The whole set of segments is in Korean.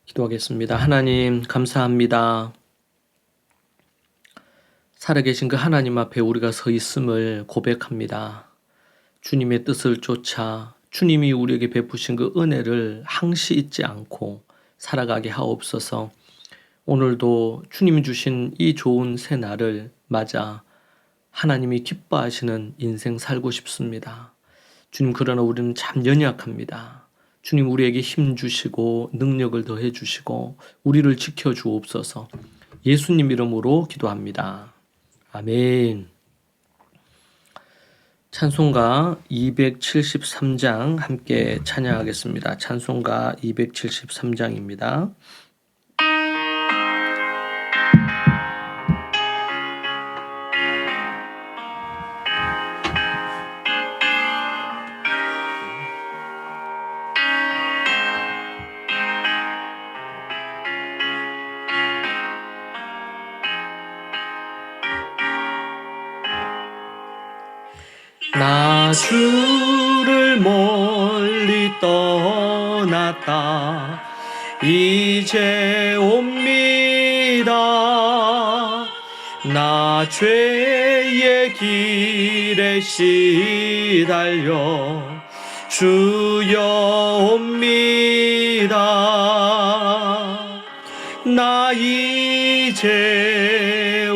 기도하겠습니다. 하나님, 감사합니다. 살아계신 그 하나님 앞에 우리가 서 있음을 고백합니다. 주님의 뜻을 쫓아 주님이 우리에게 베푸신 그 은혜를 항시 잊지 않고 살아가게 하옵소서. 오늘도 주님이 주신 이 좋은 새 날을 맞아 하나님이 기뻐하시는 인생 살고 싶습니다. 주님, 그러나 우리는 참 연약합니다. 주님, 우리에게 힘 주시고 능력을 더해 주시고 우리를 지켜 주옵소서. 예수님 이름으로 기도합니다. 아멘. 찬송가 273장 함께 찬양하겠습니다. 찬송가 273장입니다. 나 주를 멀리 떠났다 이제 옵니다. 나 죄의 길에 시달려 주여 옵니다. 나 이제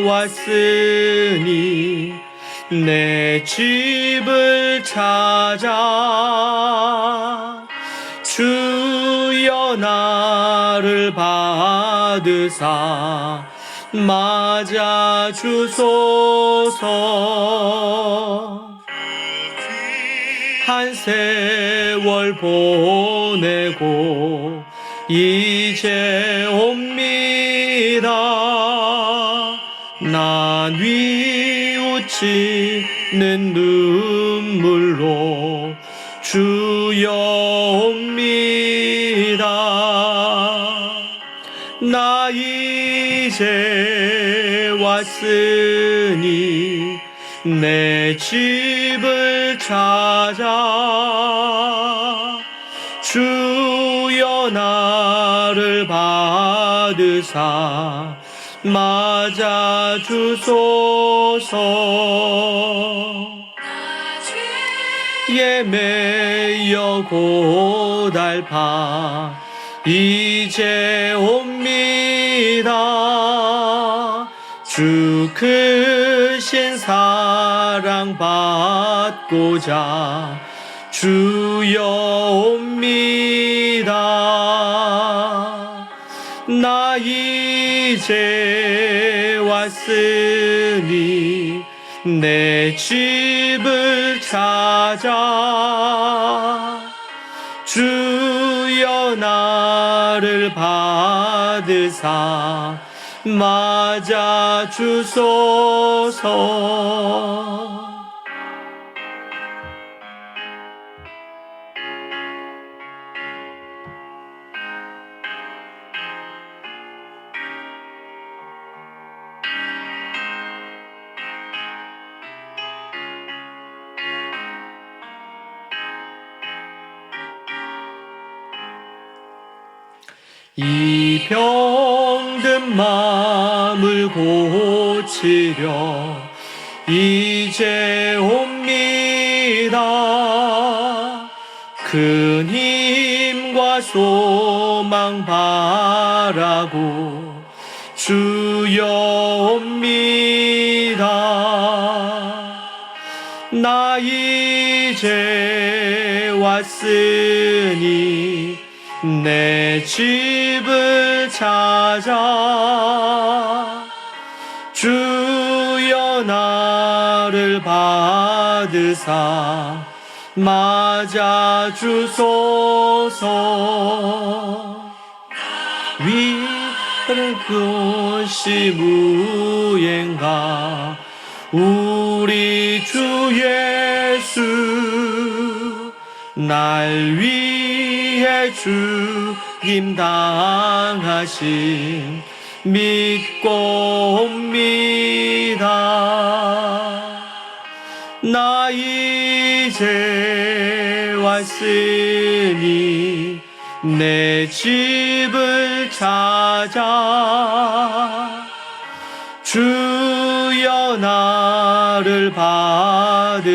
왔으니 내 집을 찾아 주여 나를 받으사 맞아 주소서. 한 세월 보내고 이제 옵니다. 나 뉘우치는 눈물로 주여 옵니다. 나 이제 왔으니 내 집을 찾아 주여 나를 받으사 맞아 주소서. 예매여 고달파 이제 옵니다. 주 크신 사랑 받고자 주여 옵니다. 나 이제 왔으니 내 집을 찾아 주여 나를 받으사 맞아 주소서. 이 병든 마음을 고치려 이제 옵니다. 큰 힘과 소망 바라고 주여 옵니다. 나 이제 왔으니 내 집을 찾아 주여 나를 받으사 맞아 주소서. 위를 것이 무엔가 우리 주 예수 날 위해 죽임 당하심 믿고 옵니다. 나 이제 왔으니 내 집을 찾아 주여 나를 받으사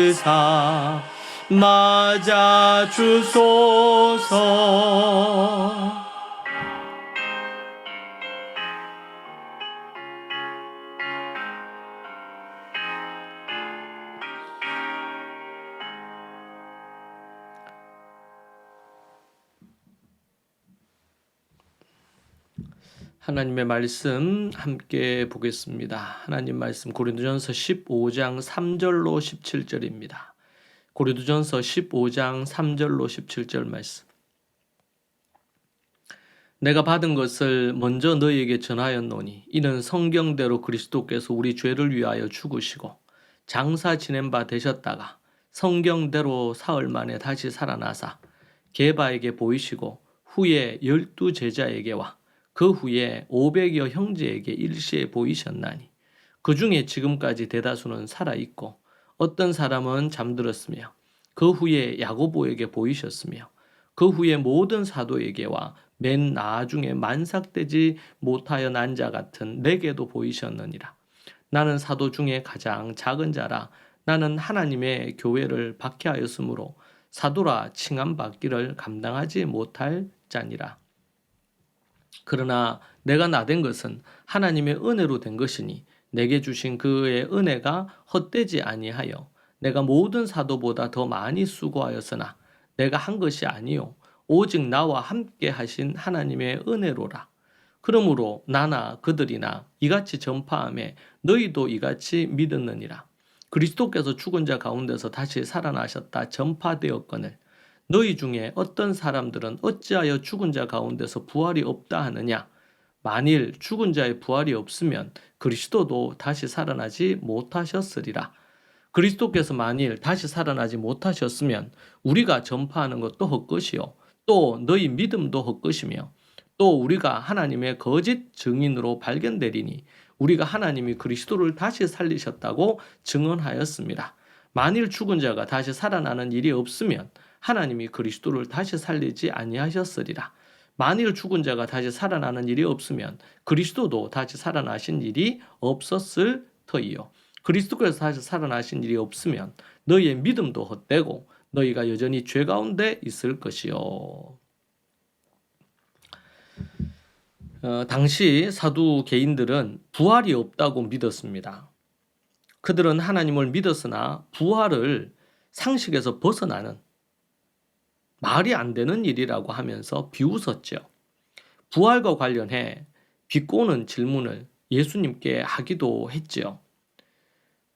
맞아 주소서. 하나님의 말씀 함께 보겠습니다. 하나님 말씀 고린도전서 15장 3절로 17절입니다. 고린도전서 15장 3절로 17절 말씀. 내가 받은 것을 먼저 너희에게 전하였노니 이는 성경대로 그리스도께서 우리 죄를 위하여 죽으시고 장사 지낸 바 되셨다가 성경대로 사흘 만에 다시 살아나사 게바에게 보이시고 후에 12 제자에게와 그 후에 500여 형제에게 일시에 보이셨나니 그 중에 지금까지 대다수는 살아있고 어떤 사람은 잠들었으며 그 후에 야고보에게 보이셨으며 그 후에 모든 사도에게와 맨 나중에 만삭되지 못하여 난 자 같은 내게도 보이셨느니라. 나는 사도 중에 가장 작은 자라. 나는 하나님의 교회를 박해하였으므로 사도라 칭함받기를 감당하지 못할 자니라. 그러나 내가 나된 것은 하나님의 은혜로 된 것이니 내게 주신 그의 은혜가 헛되지 아니하여 내가 모든 사도보다 더 많이 수고하였으나 내가 한 것이 아니요 오직 나와 함께 하신 하나님의 은혜로라. 그러므로 나나 그들이나 이같이 전파하며 너희도 이같이 믿었느니라. 그리스도께서 죽은 자 가운데서 다시 살아나셨다 전파되었거늘 너희 중에 어떤 사람들은 어찌하여 죽은 자 가운데서 부활이 없다 하느냐. 만일 죽은 자의 부활이 없으면 그리스도도 다시 살아나지 못하셨으리라. 그리스도께서 만일 다시 살아나지 못하셨으면 우리가 전파하는 것도 헛것이요 또 너희 믿음도 헛것이며 또 우리가 하나님의 거짓 증인으로 발견되리니 우리가 하나님이 그리스도를 다시 살리셨다고 증언하였습니다. 만일 죽은 자가 다시 살아나는 일이 없으면 하나님이 그리스도를 다시 살리지 아니하셨으리라. 만일 죽은 자가 다시 살아나는 일이 없으면 그리스도도 다시 살아나신 일이 없었을 터이요. 그리스도께서 다시 살아나신 일이 없으면 너희의 믿음도 헛되고 너희가 여전히 죄 가운데 있을 것이요. 당시 사두 개인들은 부활이 없다고 믿었습니다. 그들은 하나님을 믿었으나 부활을 상식에서 벗어나는 말이 안 되는 일이라고 하면서 비웃었죠. 부활과 관련해 비꼬는 질문을 예수님께 하기도 했죠.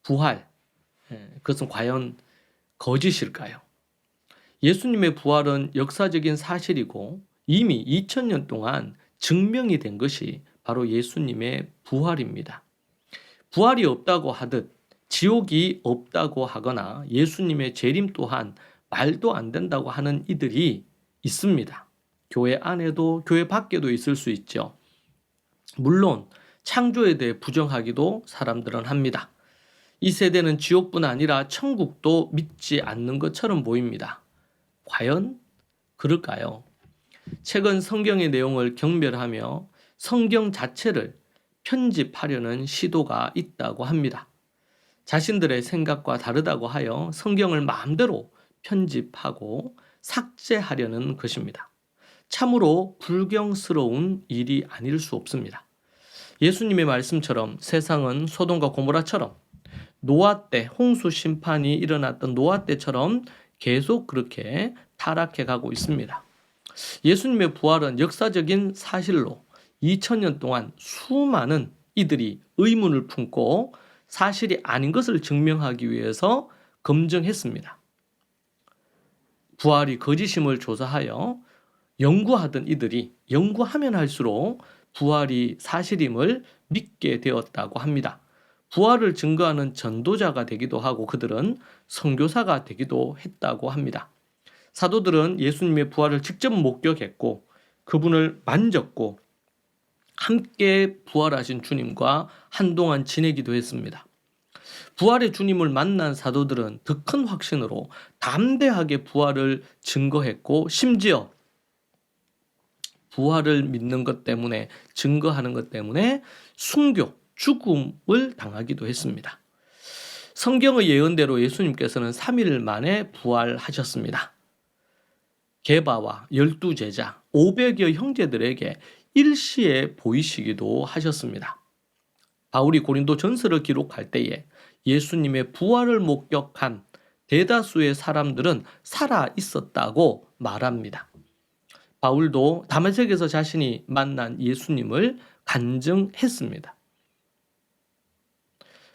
부활, 그것은 과연 거짓일까요? 예수님의 부활은 역사적인 사실이고 이미 2000년 동안 증명이 된 것이 바로 예수님의 부활입니다. 부활이 없다고 하듯 지옥이 없다고 하거나 예수님의 재림 또한 말도 안 된다고 하는 이들이 있습니다. 교회 안에도 교회 밖에도 있을 수 있죠. 물론 창조에 대해 부정하기도 사람들은 합니다. 이 세대는 지옥뿐 아니라 천국도 믿지 않는 것처럼 보입니다. 과연 그럴까요? 최근 성경의 내용을 경멸하며 성경 자체를 편집하려는 시도가 있다고 합니다. 자신들의 생각과 다르다고 하여 성경을 마음대로 편집하고 삭제하려는 것입니다. 참으로 불경스러운 일이 아닐 수 없습니다. 예수님의 말씀처럼 세상은 소돔과 고모라처럼 노아 때 홍수 심판이 일어났던 노아 때처럼 계속 그렇게 타락해 가고 있습니다. 예수님의 부활은 역사적인 사실로 2000년 동안 수많은 이들이 의문을 품고 사실이 아닌 것을 증명하기 위해서 검증했습니다. 부활이 거짓임을 조사하여 연구하던 이들이 연구하면 할수록 부활이 사실임을 믿게 되었다고 합니다. 부활을 증거하는 전도자가 되기도 하고 그들은 선교사가 되기도 했다고 합니다. 사도들은 예수님의 부활을 직접 목격했고 그분을 만졌고 함께 부활하신 주님과 한동안 지내기도 했습니다. 부활의 주님을 만난 사도들은 더 큰 확신으로 담대하게 부활을 증거했고 심지어 부활을 믿는 것 때문에, 증거하는 것 때문에 순교, 죽음을 당하기도 했습니다. 성경의 예언대로 예수님께서는 3일 만에 부활하셨습니다. 게바와 12제자 500여 형제들에게 일시에 보이시기도 하셨습니다. 바울이 고린도 전서를 기록할 때에 예수님의 부활을 목격한 대다수의 사람들은 살아 있었다고 말합니다. 바울도 다메섹에서 자신이 만난 예수님을 간증했습니다.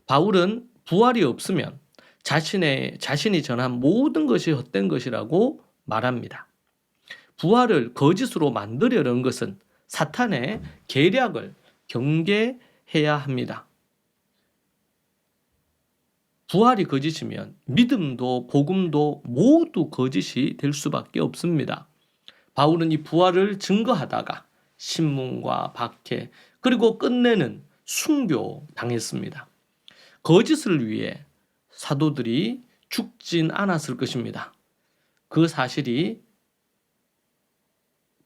바울은 부활이 없으면 자신이 전한 모든 것이 헛된 것이라고 말합니다. 부활을 거짓으로 만들려는 것은 사탄의 계략을 경계해야 합니다. 부활이 거짓이면 믿음도 복음도 모두 거짓이 될 수밖에 없습니다. 바울은 이 부활을 증거하다가 신문과 박해, 그리고 끝내는 순교 당했습니다. 거짓을 위해 사도들이 죽진 않았을 것입니다. 그 사실이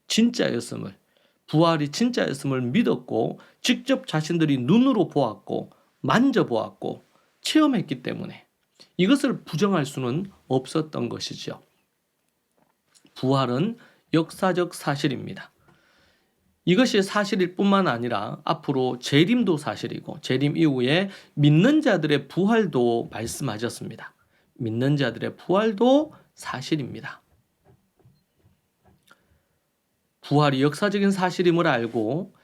진짜였음을, 부활이 진짜였음을 믿었고 직접 자신들이 눈으로 보았고 만져보았고 체험했기 때문에 이것을 부정할 수는 없었던 것이죠. 부활은 역사적 사실입니다. 이것이 사실일 뿐만 아니라 앞으로 재림도 사실이고 재림 이후에 믿는 자들의 부활도 말씀하셨습니다. 믿는 자들의 부활도 사실입니다. 부활이 역사적인 사실임을 알고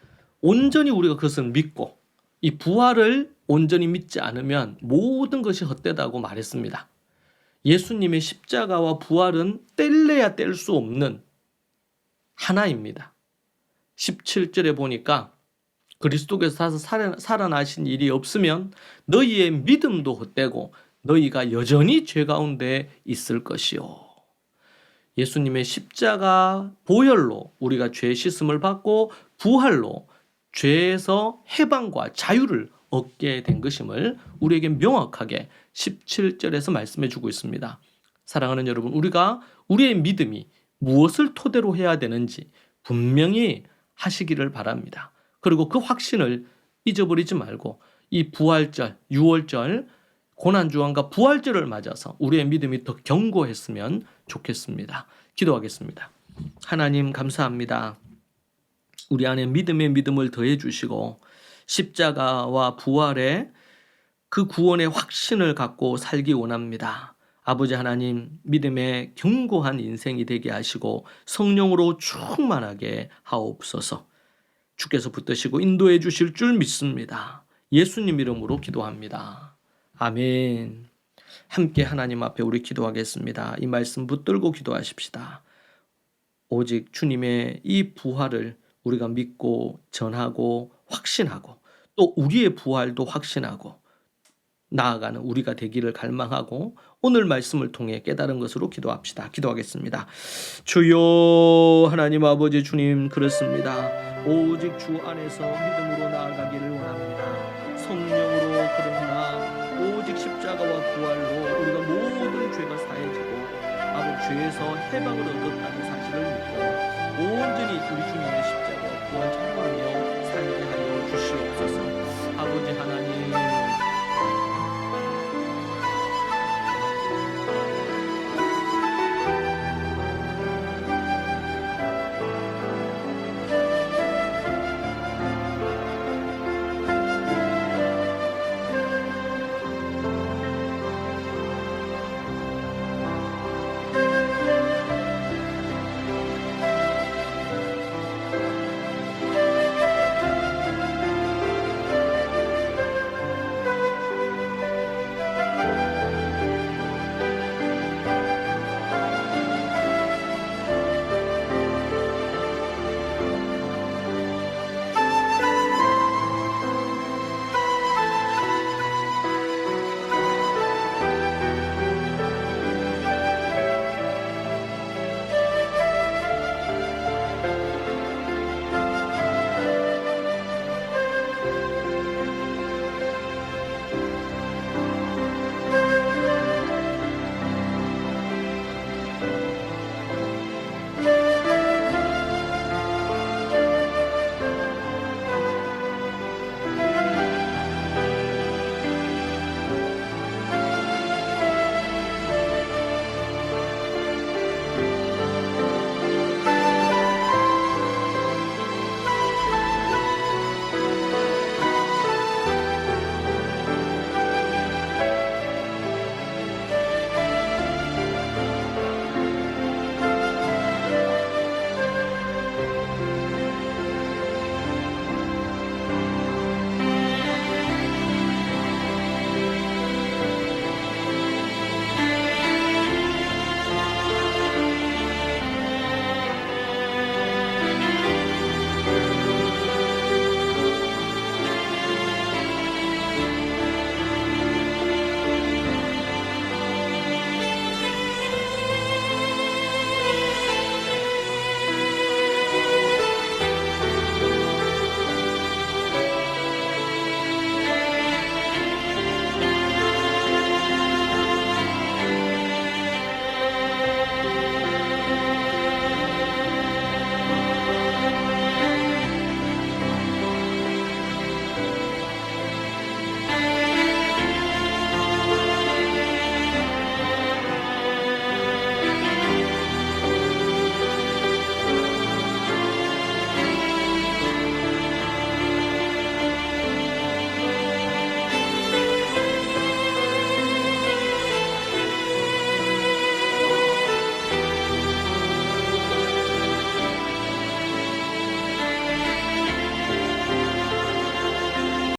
온전히 우리가 그것을 믿고 이 부활을 온전히 믿지 않으면 모든 것이 헛되다고 말했습니다. 예수님의 십자가와 부활은 뗄래야 뗄 수 없는 하나입니다. 17절에 보니까 그리스도께서 살아나신 일이 없으면 너희의 믿음도 헛되고 너희가 여전히 죄 가운데 있을 것이요. 예수님의 십자가 보혈로 우리가 죄 씻음을 받고 부활로 죄에서 해방과 자유를 얻게 된 것임을 우리에게 명확하게 17절에서 말씀해 주고 있습니다. 사랑하는 여러분, 우리가 우리의 믿음이 무엇을 토대로 해야 되는지 분명히 하시기를 바랍니다. 그리고 그 확신을 잊어버리지 말고 이 부활절, 6월절, 고난주간과 부활절을 맞아서 우리의 믿음이 더 견고했으면 좋겠습니다. 기도하겠습니다. 하나님 감사합니다. 우리 안에 믿음의 믿음을 더해 주시고 십자가와 부활의 그 구원의 확신을 갖고 살기 원합니다. 아버지 하나님, 믿음의 견고한 인생이 되게 하시고 성령으로 충만하게 하옵소서. 주께서 붙드시고 인도해 주실 줄 믿습니다. 예수님 이름으로 기도합니다. 아멘. 함께 하나님 앞에 우리 기도하겠습니다. 이 말씀 붙들고 기도하십시다. 오직 주님의 이 부활을 우리가 믿고 전하고 확신하고 또 우리의 부활도 확신하고 나아가는 우리가 되기를 갈망하고 오늘 말씀을 통해 깨달은 것으로 기도합시다. 기도하겠습니다. 주여 하나님 아버지 주님, 그렇습니다. 오직 주 안에서 믿음으로 나아가기를 원합니다. 성령으로 그러나 오직 십자가와 부활로 우리가 모든 죄가 사해지고 아버지 죄에서 해방을 얻었다는 사실을 믿고 온전히 우리 주님의 십자가와 부활 찬양하며